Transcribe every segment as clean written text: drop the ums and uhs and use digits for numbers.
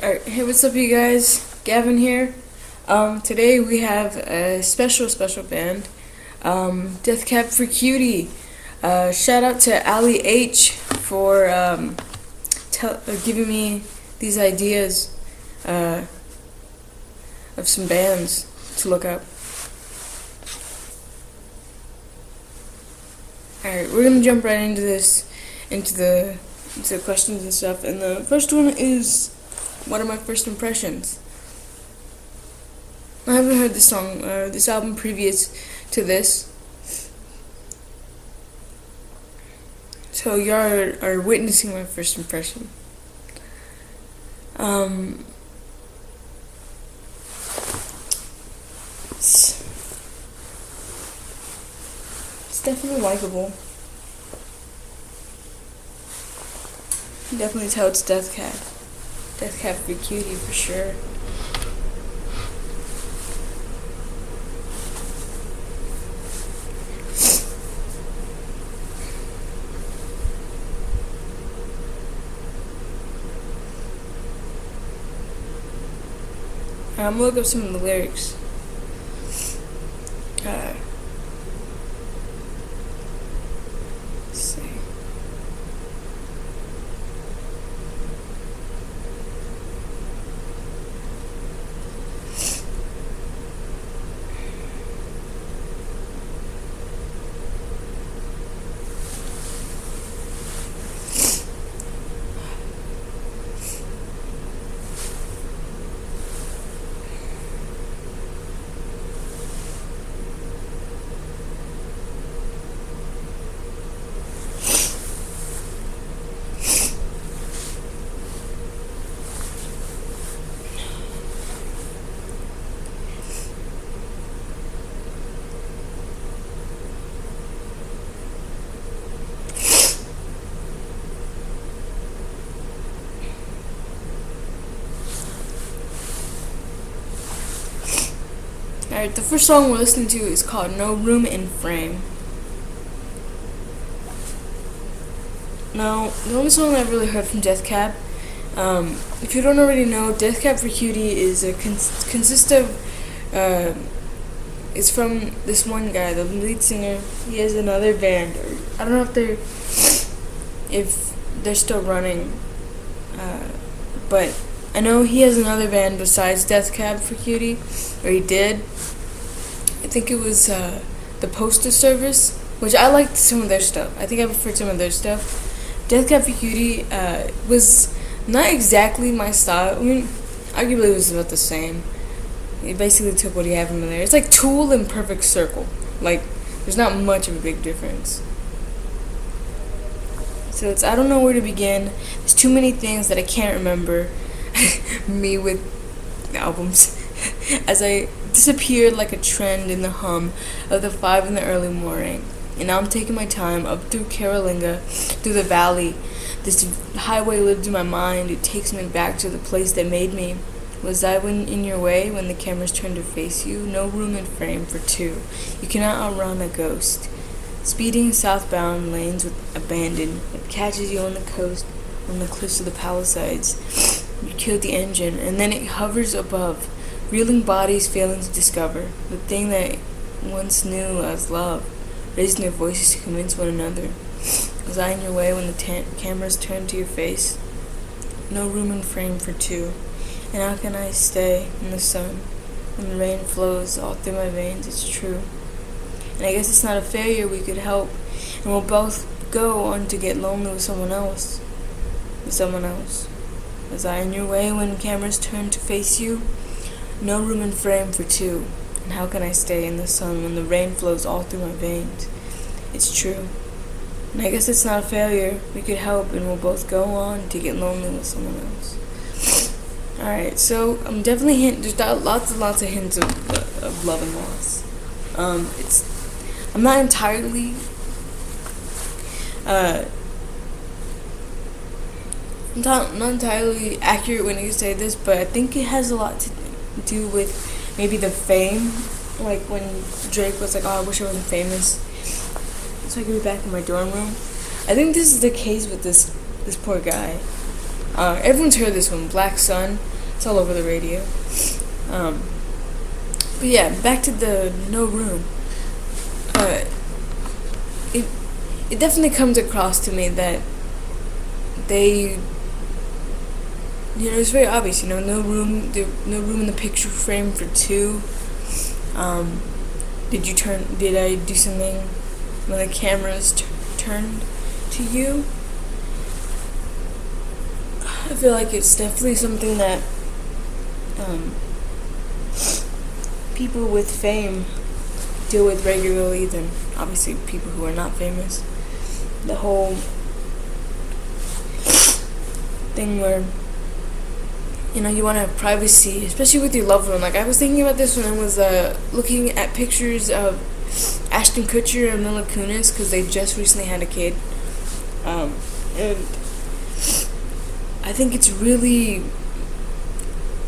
Alright, hey, what's up, you guys? Gavin here. Today we have a special band, Death Cab for Cutie. Shout out to Ali H for giving me these ideas of some bands to look up. Alright, we're gonna jump right into this, into the questions and stuff. And the first one is, what are my first impressions? I haven't heard this song, this album previous to this, so y'all are witnessing my first impression. It's definitely likable. You can definitely tell it's Death Cab for Cutie for sure. I'm gonna look up some of the lyrics. Let's see. Alright, the first song we're listening to is called No Room in Frame. Now, the only song I've really heard from Death Cab, if you don't already know, Death Cab for Cutie is consists of, it's from this one guy, the lead singer. He has another band, or I don't know if they're still running, but I know he has another band besides Death Cab for Cutie, or he did. I think it was the Postal Service, which I liked some of their stuff. I think I preferred some of their stuff. Death Cab for Cutie was not exactly my style. I mean, arguably it was about the same. He basically took what he had from there. It's like Tool and Perfect Circle. Like, there's not much of a big difference. So it's, I don't know where to begin. There's too many things that I can't remember. Me with albums. As I disappeared like a trend in the hum of the 5 in the early morning. And now I'm taking my time up through Carolinga, through the valley. This highway lived in my mind. It takes me back to the place that made me. Was I in your way when the cameras turned to face you? No room in frame for two. You cannot outrun a ghost. Speeding southbound lanes with abandon. It catches you on the coast, on the cliffs of the Palisades. You killed the engine, and then it hovers above, reeling bodies failing to discover the thing that once knew as love, raising their voices to convince one another. Was I in your way when the cameras turned to your face? No room in frame for two. And how can I stay in the sun when the rain flows all through my veins? It's true. And I guess it's not a failure we could help, and we'll both go on to get lonely with someone else. Was I in your way when cameras turned to face you? No room in frame for two. And how can I stay in the sun when the rain flows all through my veins? It's true. And I guess it's not a failure. We could help, and we'll both go on to get lonely with someone else. Alright, so I'm definitely there's lots and lots of hints of love and loss. I'm not entirely not entirely accurate when you say this, but I think it has a lot to do with maybe the fame. Like when Drake was like, "Oh, I wish I wasn't famous, so I could be back in my dorm room." I think this is the case with this poor guy. Everyone's heard this one, Black Sun. It's all over the radio. But yeah, back to the no room. It definitely comes across to me that they, it's very obvious, no room in the picture frame for two. Did I do something when the cameras turned to you? I feel like it's definitely something that people with fame deal with regularly than obviously people who are not famous. The whole thing where you want to have privacy, especially with your loved one. Like, I was thinking about this when I was looking at pictures of Ashton Kutcher and Mila Kunis, because they just recently had a kid, and I think it's really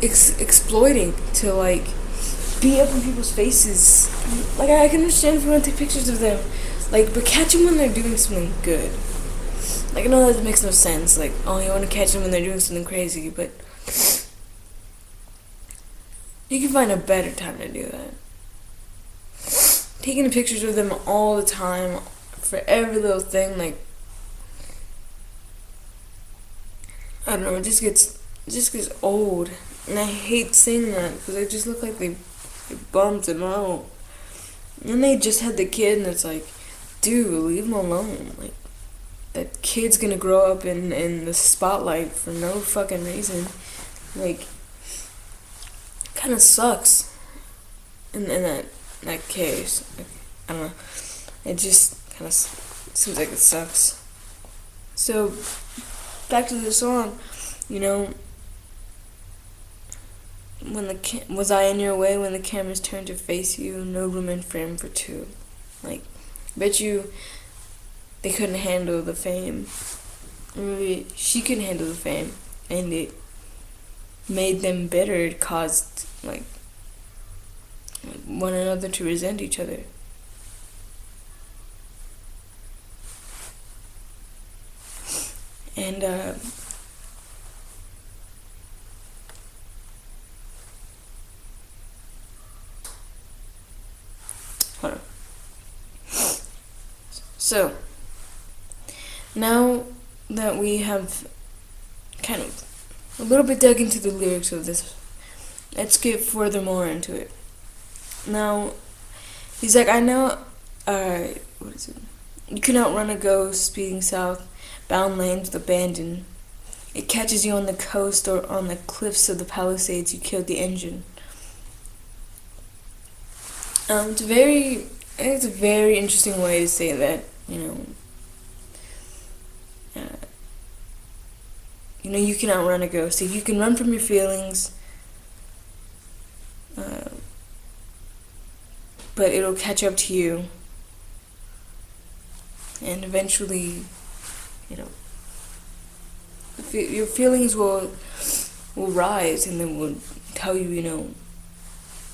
exploiting to like be up in people's faces. Like, I can understand if you want to take pictures of them, like, but catch them when they're doing something good. Like, I know that makes no sense. Like, oh, you want to catch them when they're doing something crazy, but you can find a better time to do that. Taking pictures of them all the time for every little thing, like, I don't know, it just gets old, and I hate seeing that because they just look like they bummed them out. And they just had the kid, and it's like, dude, leave them alone. Like, that kid's gonna grow up in the spotlight for no fucking reason. Like, kind of sucks in that case. Like, I don't know. It just kind of seems like it sucks. So, back to the song, was I in your way when the cameras turned to face you? No room in frame for two. Like, bet you they couldn't handle the fame. Or maybe she couldn't handle the fame, and it made them bitter. It caused like one another to resent each other. And hold on. So now that we have kind of a little bit dug into the lyrics of this, let's get furthermore into it. Now, he's like, I know, what is it? You can outrun a ghost speeding south, bound lanes abandoned. It catches you on the coast or on the cliffs of the Palisades. You killed the engine. I think it's a very interesting way to say that. You can outrun a ghost. If you can run from your feelings, but it'll catch up to you, and eventually, your feelings will rise, and then will tell you,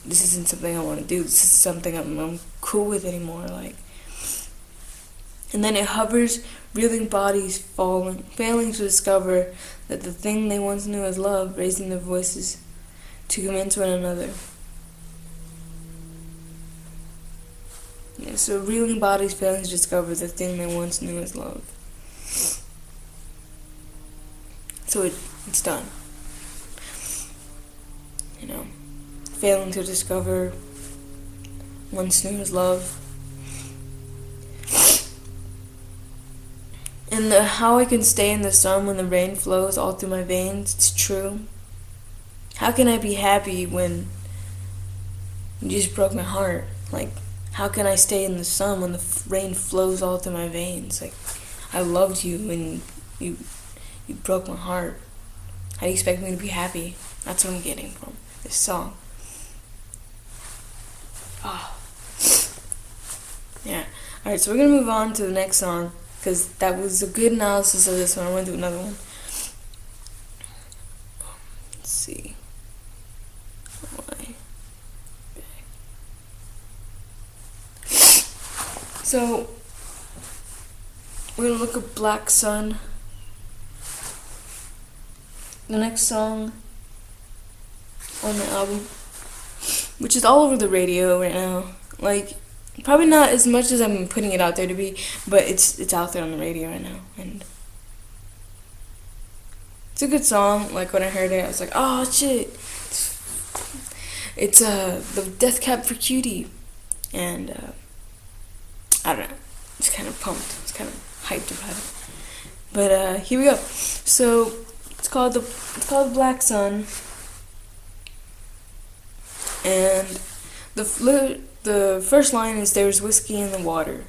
this isn't something I want to do. This is something I'm cool with anymore. Like, and then it hovers, reeling bodies failing to discover that the thing they once knew as love, raising their voices to commence one another. Yeah, so reeling bodies failing to discover the thing they once knew as love. So it's done. Failing to discover once knew as love. And how I can stay in the sun when the rain flows all through my veins, it's true. How can I be happy when you just broke my heart? Like, how can I stay in the sun when the rain flows all through my veins? Like, I loved you and you broke my heart. How do you expect me to be happy? That's what I'm getting from this song. Oh. Yeah. Alright, so we're going to move on to the next song, because that was a good analysis of this one. I want to do another one. Let's see. So, we're going to look at Black Sun. The next song on the album, which is all over the radio right now. Like, probably not as much as I'm putting it out there to be, but it's out there on the radio right now, and it's a good song. Like, when I heard it, I was like, oh shit, it's the Death Cab for Cutie, and I don't know, it's kind of pumped, it's kind of hyped about it. But here we go. So it's called Black Sun, and the first line is, there is whiskey in the water,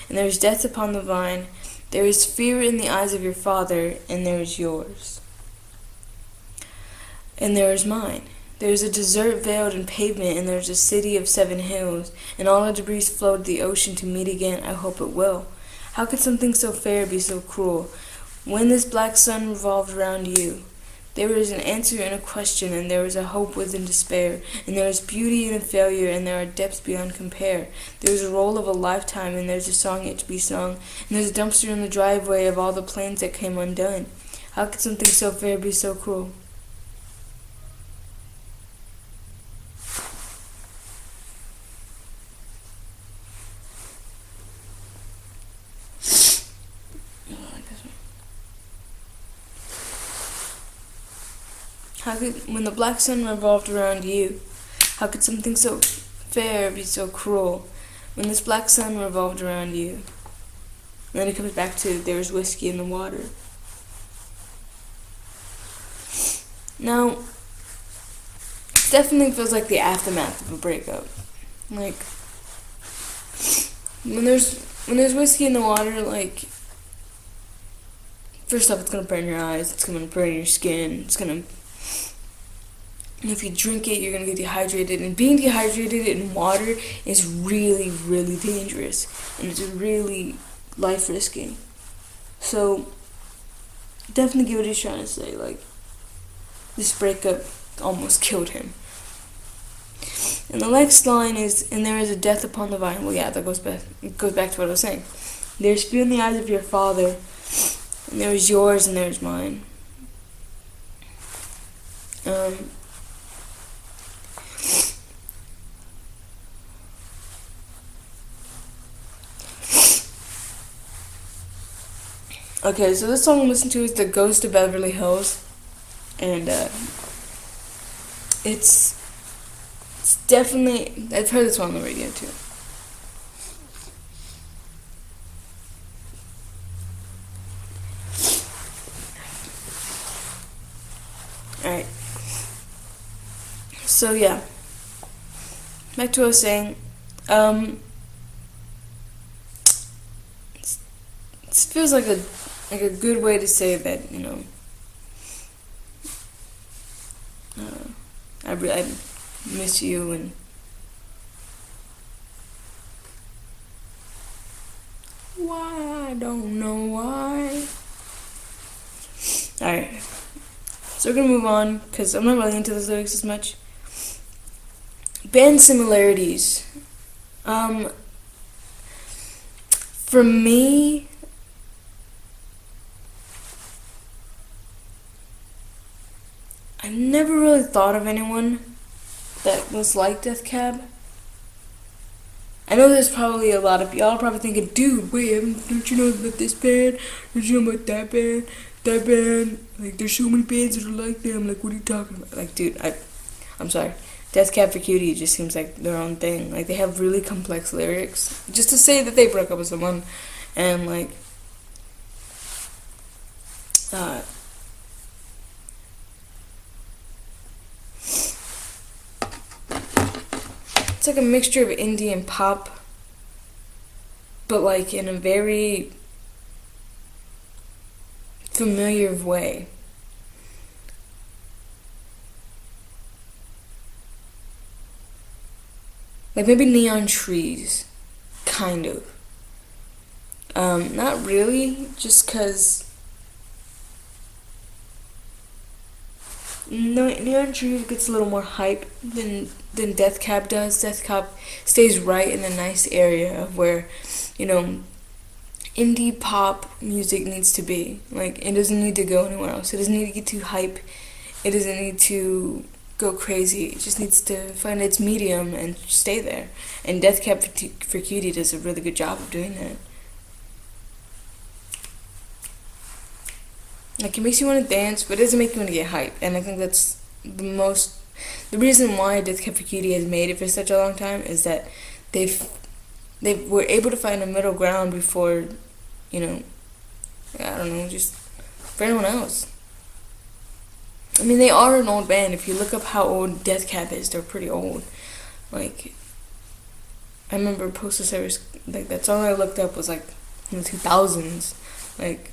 and there is death upon the vine, there is fear in the eyes of your father, and there is yours, and there is mine. There is a desert veiled in pavement, and there is a city of 7 hills, and all the debris flowed to the ocean to meet again. I hope it will. How could something so fair be so cruel? When this black sun revolved around you, there is an answer in a question, and there is a hope within despair, and there is beauty in a failure, and there are depths beyond compare. There is a roll of a lifetime, and there's a song yet to be sung, and there's a dumpster in the driveway of all the plans that came undone. How could something so fair be so cruel? How could, when the black sun revolved around you, how could something so fair be so cruel? When this black sun revolved around you. And then it comes back to, there was whiskey in the water. Now, it definitely feels like the aftermath of a breakup. Like, when there's whiskey in the water, like, first off, it's gonna burn your eyes, it's gonna burn your skin, and if you drink it, you're going to get dehydrated. And being dehydrated in water is really, really dangerous. And it's really life-risking. So, definitely get what he's trying to say. Like, this breakup almost killed him. And the next line is, and there is a death upon the vine. Well, yeah, it goes back to what I was saying. There's fear in the eyes of your father, and there is yours, and there is mine. Okay, so this song I'm listening to is The Ghost of Beverly Hills, and it's definitely, I've heard this one on the radio too. Alright, so yeah, back to what I was saying. It feels like a good way to say that, you know, I miss you, and why, I don't know why. Alright, so we're gonna move on, because I'm not really into those lyrics as much. Band similarities. For me, I've never really thought of anyone that was like Death Cab. I know there's probably a lot of y'all probably thinking, dude, wait, don't you know about this band? Don't you know about that band? That band? Like, there's so many bands that are like them. Like, what are you talking about? Like, dude, I'm sorry. Death Cab for Cutie just seems like their own thing. Like, they have really complex lyrics. Just to say that they broke up with someone, and like, it's like a mixture of indie and pop, but like in a very familiar way. Like maybe Neon Trees, kind of. Not really, just because Neon Trees gets a little more hype than Death Cab does. Death Cab stays right in a nice area of where, you know, indie pop music needs to be. Like, it doesn't need to go anywhere else. It doesn't need to get too hype. It doesn't need to go crazy. It just needs to find its medium and stay there. And Death Cab for Cutie does a really good job of doing that. Like, it makes you want to dance, but it doesn't make you want to get hype. And I think that's the reason why Death Cab for Cutie has made it for such a long time is that they were able to find a middle ground before, I don't know, just for anyone else. I mean, they are an old band. If you look up how old Death Cab is, they're pretty old. Like, I remember Postal Service, like, that song I looked up was, like, in the 2000s. Like,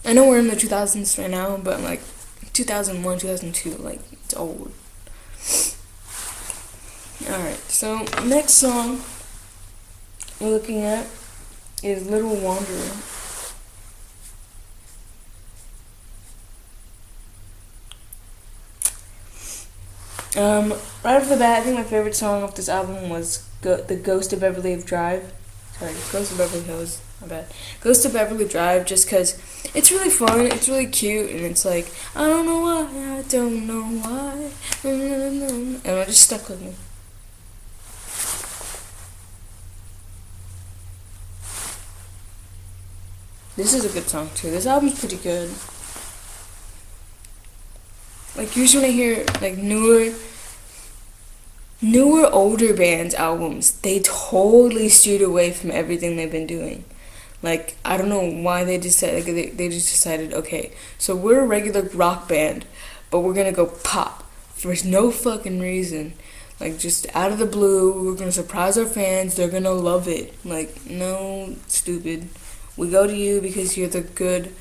I know we're in the 2000s right now, but, like, 2001, 2002, like, it's old. Alright, so, next song we're looking at is Little Wanderer. Right off the bat, I think my favorite song off this album was The Ghost of Beverly Drive. Sorry, Ghost of Beverly Hills. My bad. Ghost of Beverly Drive, just because it's really fun, it's really cute, and it's like, I don't know why, and it just stuck with me. This is a good song, too. This album's pretty good. Like, usually when I hear, like, newer, older bands' albums, they totally steered away from everything they've been doing. Like, I don't know why they decided, like, they just decided, okay, so we're a regular rock band, but we're gonna go pop. For no fucking reason. Like, just out of the blue, we're gonna surprise our fans, they're gonna love it. Like, no, stupid. We go to you because you're the good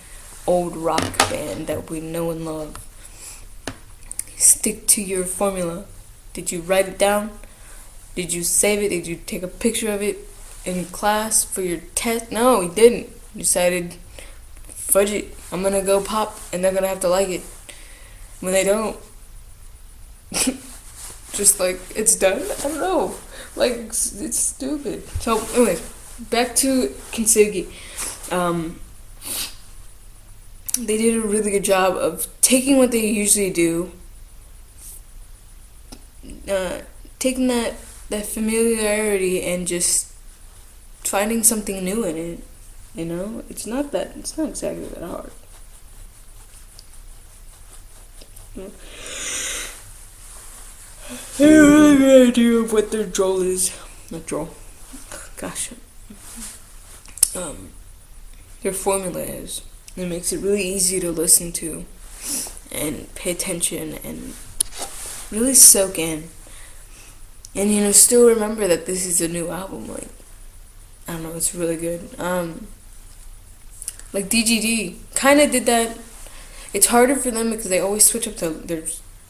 old rock band that we know and love. Stick to your formula. Did you write it down? Did you save it? Did you take a picture of it in class for your test? No, we didn't. You decided, fudge it, I'm gonna go pop and they're gonna have to like it. When they don't, just like, it's done? I don't know. Like, it's stupid. So, anyways, back to Kintsugi. They did a really good job of taking what they usually do, taking that familiarity and just finding something new in it. It's not exactly that hard. I have a really good idea of what their drawl is. Not drawl. Gosh. Their formula is. It makes it really easy to listen to and pay attention and really soak in. And, still remember that this is a new album. Like, I don't know, it's really good. Like DGD kind of did that. It's harder for them because they always switch up their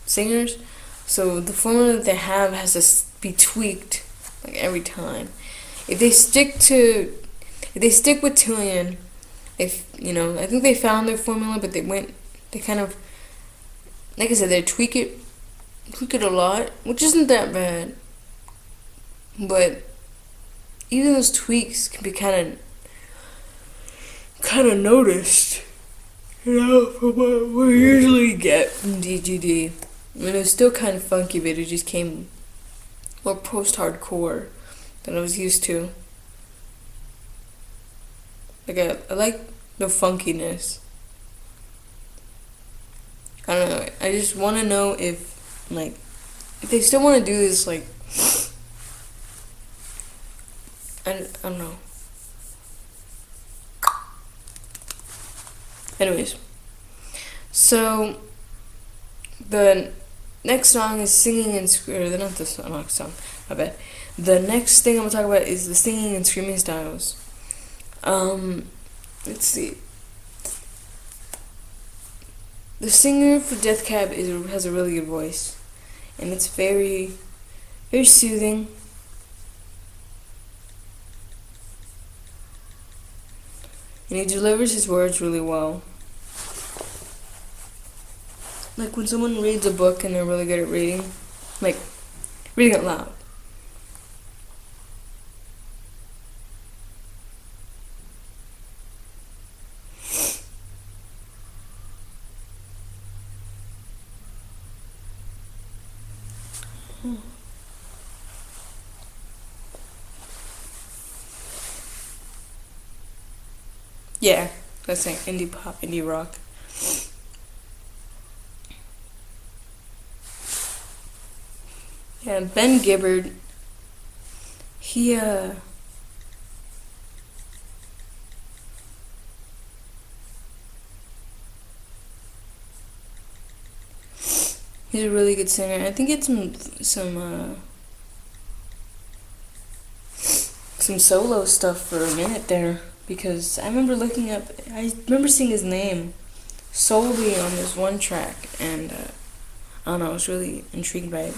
singers. So the formula that they have has to be tweaked, like, every time. If they stick with Tillian, I think they found their formula, but they kind of, like I said, they tweak it a lot, which isn't that bad. But even those tweaks can be kind of noticed, from what we usually get from DGD. I mean, it was still kind of funky, but it just came more post-hardcore than I was used to. Like, I like the funkiness. I don't know. I just want to know if they still want to do this, like, I don't know. Anyways, so the next song is singing and screaming. Not this next song. My bad. The next thing I'm gonna talk about is the singing and screaming styles. Let's see. The singer for Death Cab has a really good voice, and it's very, very soothing. And he delivers his words really well. Like when someone reads a book and they're really good at reading, like reading it loud. Yeah, that's like indie pop, indie rock. Yeah, Ben Gibbard, he he's a really good singer. I think he had some solo stuff for a minute there, because I remember seeing his name solely on this one track, and I don't know, I was really intrigued by it.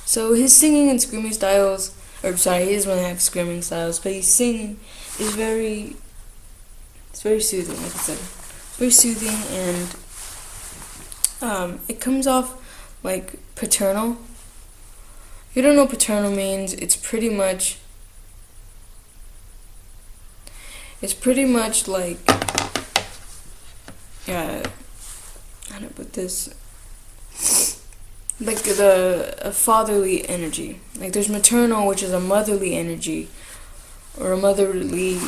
So his singing and screaming styles, or sorry, he doesn't really have screaming styles, but his singing is it's very soothing, like I said. It's very soothing, and it comes off like paternal. If you don't know what paternal means, it's pretty much like, how do I put this? Like a fatherly energy. Like there's maternal, which is a motherly energy, or a motherly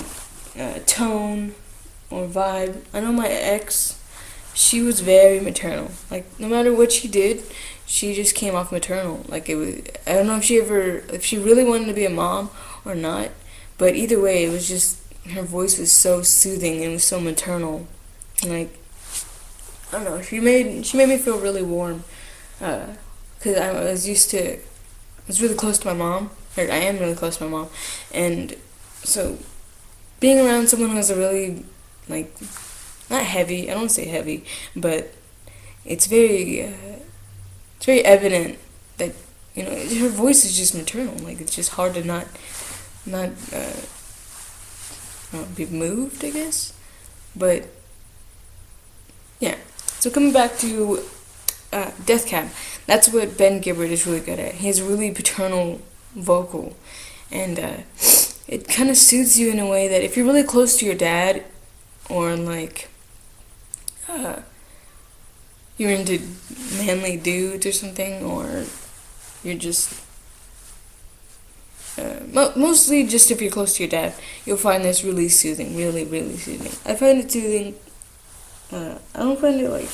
tone or vibe. I know my ex, she was very maternal. Like no matter what she did, she just came off maternal. Like it was, I don't know if she really wanted to be a mom or not, but either way, it was just, her voice was so soothing and it was so maternal. Like, I don't know, she made me feel really warm. Because I was really close to my mom, or I am really close to my mom, and so being around someone who has a really, like, not heavy, I don't want to say heavy, but it's very evident that, you know, her voice is just maternal. Like, it's just hard to not be moved, I guess. But yeah, so coming back to Death Cab, that's what Ben Gibbard is really good at. He has a really paternal vocal, and it kind of soothes you in a way that if you're really close to your dad, or like you're into manly dudes or something, or you're just mostly just if you're close to your dad, you'll find this really soothing, really, really soothing. I find it soothing. I don't find it like...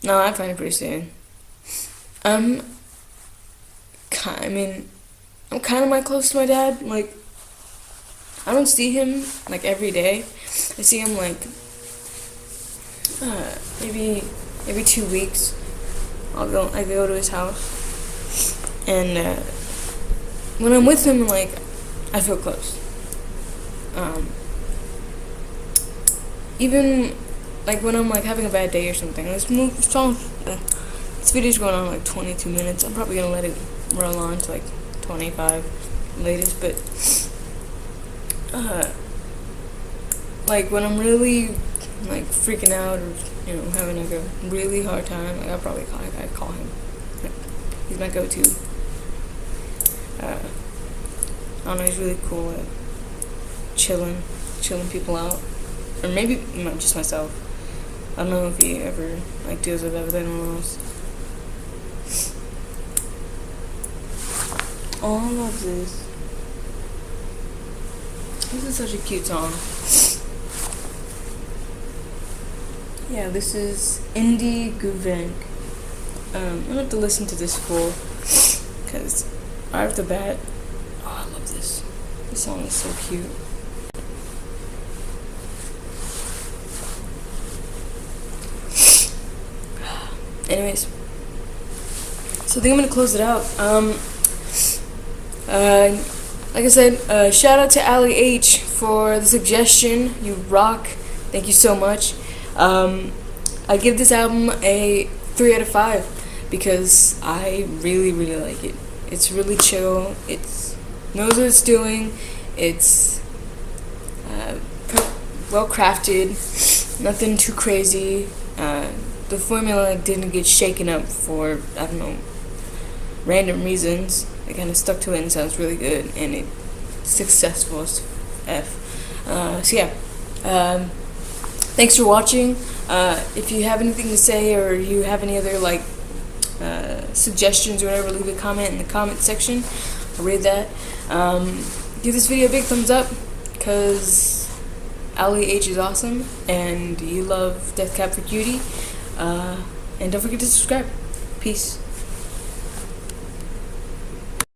No, I find it pretty soothing. I'm kind of close to my dad. Like, I don't see him like every day. I see him like maybe every 2 weeks. I go to his house, and when I'm with him, like, I feel close. Even like when I'm like having a bad day or something. This video's going on like 22 minutes. I'm probably gonna let it roll on to like 25 latest, but like when I'm really like freaking out, or you know, having like a really hard time, like I'd call him. Like, he's my go-to. I don't know, he's really cool at chilling people out, or maybe just myself. I don't know if he ever like deals with that with anyone else. Oh, I love this. This is such a cute song. Yeah, this is Indie Guvenk. I'm gonna have to listen to this full, because right off the bat, oh, I love this. This song is so cute. Anyways, so I think I'm gonna close it out. Like I said, shout out to Ali H for the suggestion. You rock. Thank you so much. I give this album a 3 out of 5 because I really, really like it. It's really chill. It knows what it's doing. It's well crafted. Nothing too crazy. The formula didn't get shaken up for, I don't know, random reasons. It kind of stuck to it and sounds really good, and it's successful as F. So yeah, Thanks for watching. If you have anything to say, or you have any other like suggestions or whatever, leave a comment in the comment section. I'll read that. Give this video a big thumbs up, because Ali H is awesome, and you love Death Cab for Cutie. And don't forget to subscribe. Peace.